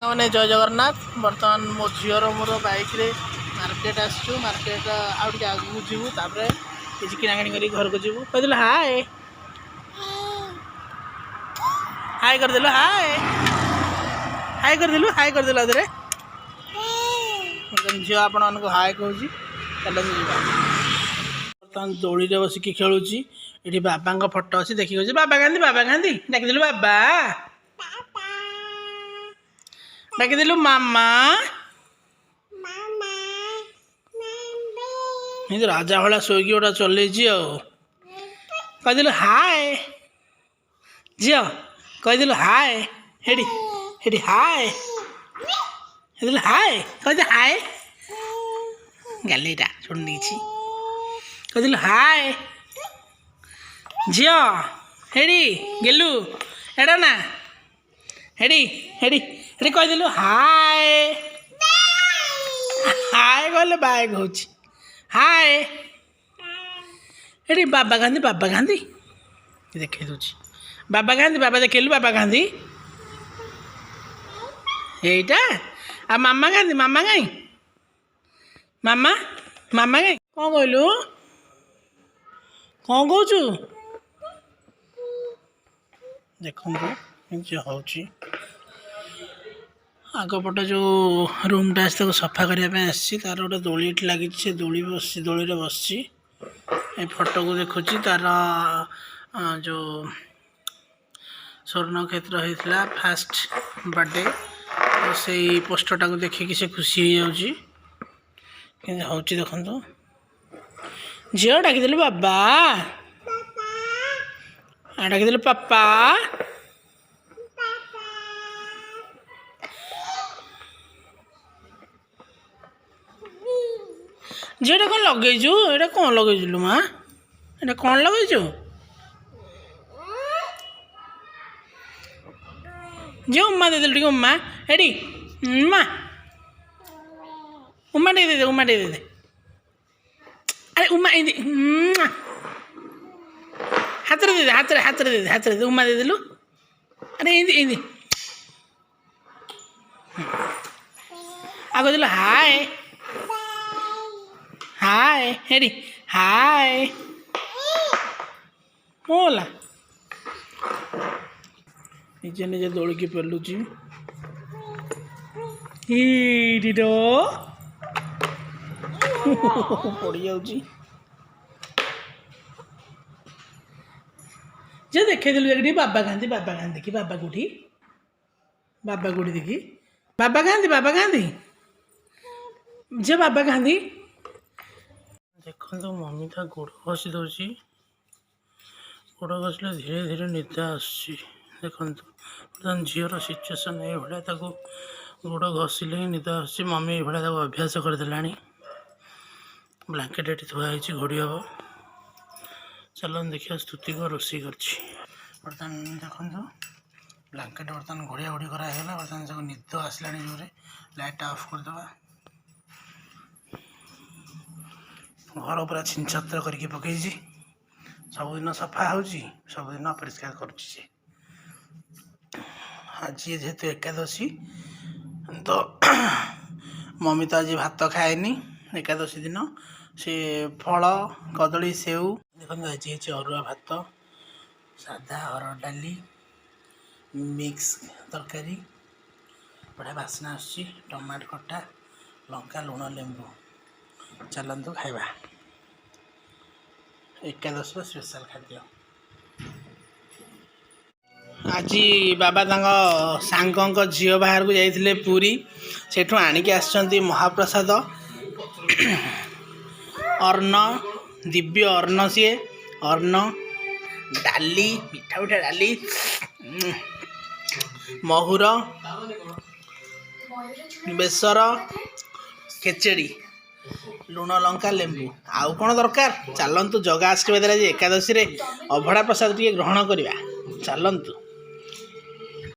मैंने जय जगन्नाथ बर्तमान मो झीर मोर बैक रे मार्केट आसचु मार्केट आगे आगू जीवु किसी किणाकिणी कर घर को जीवु कहल हाय हाय करदेलु हाय हाय करदेलु हाय करदेलु अदरे झील आपण मानक हाय कहूँ चल बर्तमान दोड़ी रे बसिकी खेलुची ये बाबा फोटो अच्छी देखिए बाबा गांधी डाकिदेलु बाबा डाकिदेलु मामा राजा भाया शोकी गोटा चल कहदेलु हाय झी कहदेलु हाय हेडी हेडी हाय कहदेलु हाय कहदे हाय गालेटा छोड़ नहीं कहदेलु हाय झी हेडी गेलु एड़ा ना हेडी हेडी हेडी कहदेलु हाय हाय कहले बाय कहूँ हाय हेडी बाबा गांधी देखे दूची बाबा देखेलु बाबा गांधी यहीटा आ मामा गांधी मामा गाई मामा मामा गाई कौन कहलु कौन कहचु देखो हूँ आगपटे जो रूमटा आस सफा करने तार गोटे दोली लगी से दोली बस फोटो को देखुची तार जो स्वर्ण क्षेत्र होता फास्ट बर्थडे तो से पोस्टरटा को देखिए से खुशी हो जाऊँगी देखो झील डाकिदेलु बाबा डाकिदेलु पापा झील कौन लगेजु ये कौन लगेजु माँ ये कौन लगेजु जी उम्मा दे टे उम्मा हेडी उम्मा उम्मा दे उम्मा दे अरे उम्मा हाथ रे दे हाथ रे दे उम्मा दे देलु अरे इंदी आगो दिलु हाय हाय हेडी हाय होला निजे निजे दौड़ की पेलुची पड़ जाऊँगी जे देखे दिलु बाबा गांधी कि बाबा कौटी देखी बाबा गांधी जे बाबा गांधी देखो मम्मी था गोड़ घसी दूसरी गोड़ घसले धीरे धीरे निदा आसुची देखो बर्तमान झीर सिचुएसन ये गोड़ घसिले ही निदा आसुची मम्मी ये अभ्यास करदेला ब्लांकेट ये थुआई घोड़ी हम चलो देखिए स्तुति को रोषे कर बर्तमान देखो ब्लांकेट बर्तमान घोड़िया घोड़ी कराला बर्तमान सब निद आसला जोरे लाइट ऑफ करदे घर पूरा छिनछत्र करके पकई सबुदिन सफा हो सबुदिन अपरिष्कार करुच्ची आज जेहेतु एकादशी तो मम्मी तो आज भात खाएनी एकादशी दिन से फल कदली सेव देखो आज अरुआ भात सादा हरड़ डाली मिक्स तरकारी बढ़िया बासना आसुची टमाटो खटा लंका लुण लेंबू चलतु खाइबा एकादश स्पेशल खाद्य आज बाबा सांग झील बाहर को जाइए पुरी सेठू आणिक आसछंती महाप्रसाद अर्ण दिव्य अर्ण सी अर्ण डाली मीठा मीठा डाली महुर बेसर खेचेड़ी लुण लंका लेंबू आउ कौन दरकार चलतु जगा आशीर्वाद आज एकादशी अभड़ा प्रसाद टे ग्रहण करवा चलतु।